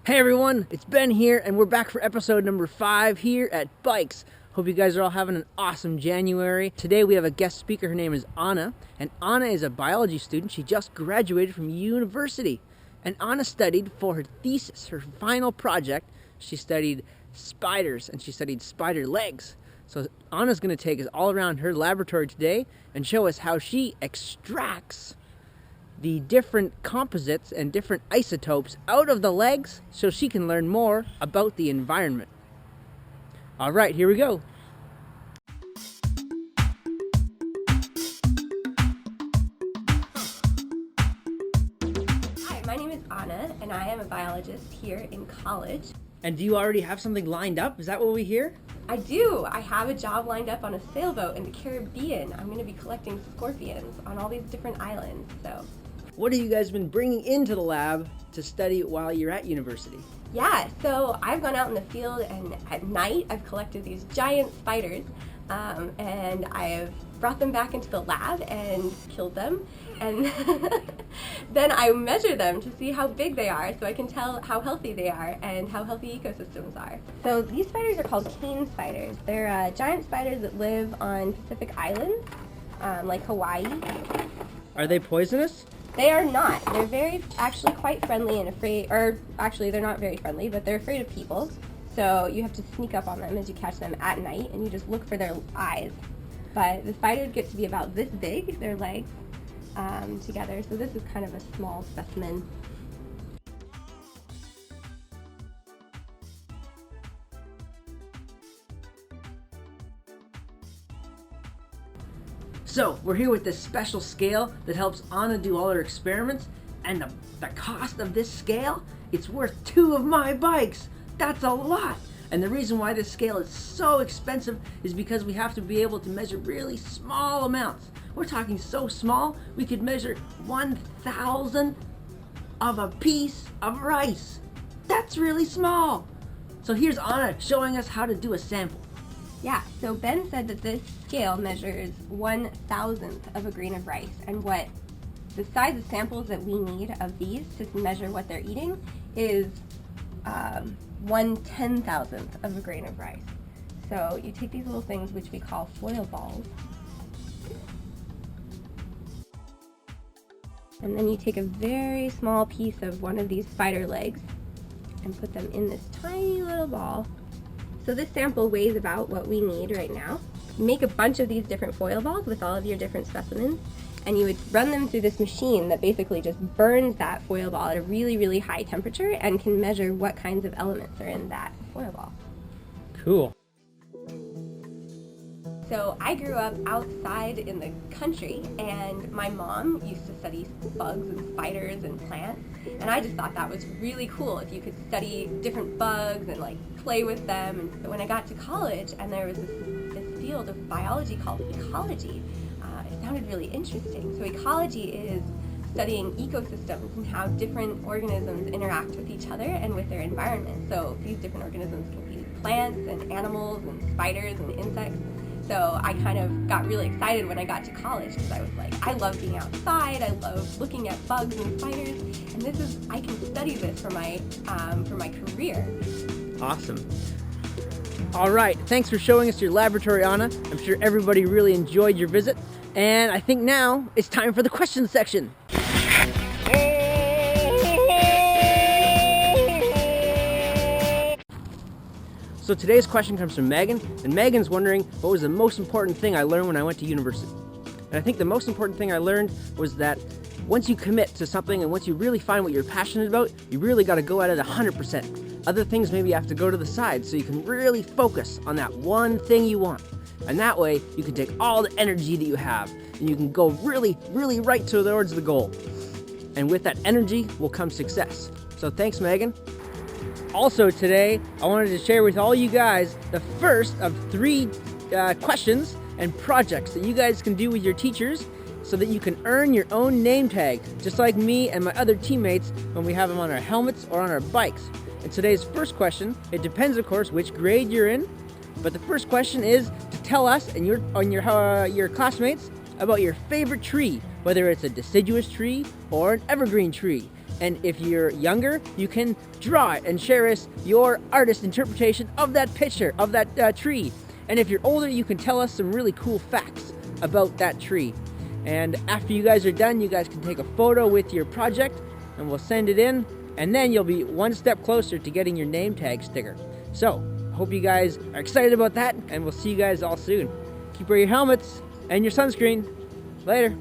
Hey everyone, it's Ben here, and we're back for episode number 5 here at Bikes. Hope you guys are all having an awesome January. Today we have a guest speaker. Her name is Anna, and Anna is a biology student. She just graduated from university, and Anna studied for her thesis, her final project. She studied spiders, and she studied spider legs. So Anna's going to take us all around her laboratory today and show us how she extracts the different composites and different isotopes out of the legs so she can learn more about the environment. All right, here we go. Hi, my name is Anna, and I am a biologist here in college. And do you already have something lined up? Is that what we hear? I do. I have a job lined up on a sailboat in the Caribbean. I'm going to be collecting scorpions on all these different islands, so... What have you guys been bringing into the lab to study while you're at university? Yeah, so I've gone out in the field, and at night I've collected these giant spiders, and I've brought them back into the lab and killed them, and then I measure them to see how big they are so I can tell how healthy they are and how healthy ecosystems are. So these spiders are called cane spiders. They're giant spiders that live on Pacific islands, like Hawaii. Are they poisonous? They are not. They're actually quite friendly and afraid, or actually they're not very friendly, but they're afraid of people. So you have to sneak up on them as you catch them at night, and you just look for their eyes. But the spiders get to be about this big, their legs, together. So this is kind of a small specimen. So, we're here with this special scale that helps Anna do all her experiments, and the cost of this scale, it's worth 2 of my bikes. That's a lot. And the reason why this scale is so expensive is because we have to be able to measure really small amounts. We're talking so small, we could measure 1,000th of a piece of rice. That's really small. So here's Anna showing us how to do a sample. Yeah, so Ben said that this scale measures 1,000th of a grain of rice, and what the size of samples that we need of these to measure what they're eating is 1/10,000th of a grain of rice. So you take these little things, which we call foil balls, and then you take a very small piece of one of these spider legs and put them in this tiny little ball. So this sample weighs about what we need right now. You make a bunch of these different foil balls with all of your different specimens, and you would run them through this machine that basically just burns that foil ball at a really, really high temperature and can measure what kinds of elements are in that foil ball. Cool. So I grew up outside in the country, and my mom used to study bugs and spiders and plants, and I just thought that was really cool if you could study different bugs and like play with them. And so when I got to college and there was this field of biology called ecology, it sounded really interesting. So ecology is studying ecosystems and how different organisms interact with each other and with their environment. So these different organisms can be plants and animals and spiders and insects. So I kind of got really excited when I got to college because I was like, I love being outside, I love looking at bugs and spiders, and I can study this for my career. Awesome. All right, thanks for showing us your laboratory, Anna. I'm sure everybody really enjoyed your visit. And I think now it's time for the question section. So today's question comes from Megan, and Megan's wondering what was the most important thing I learned when I went to university. And I think the most important thing I learned was that once you commit to something and once you really find what you're passionate about, you really got to go at it 100%. Other things maybe you have to go to the side so you can really focus on that one thing you want. And that way, you can take all the energy that you have and you can go really, really right towards the goal. And with that energy will come success. So thanks, Megan. Also today, I wanted to share with all you guys the first of 3 questions and projects that you guys can do with your teachers so that you can earn your own name tag, just like me and my other teammates when we have them on our helmets or on our bikes. And today's first question, it depends of course which grade you're in, but the first question is to tell us and your classmates about your favorite tree, whether it's a deciduous tree or an evergreen tree. And if you're younger, you can draw it and share us your artist interpretation of that picture, of that tree. And if you're older, you can tell us some really cool facts about that tree. And after you guys are done, you guys can take a photo with your project and we'll send it in. And then you'll be one step closer to getting your name tag sticker. So, hope you guys are excited about that and we'll see you guys all soon. Keep wearing your helmets and your sunscreen. Later.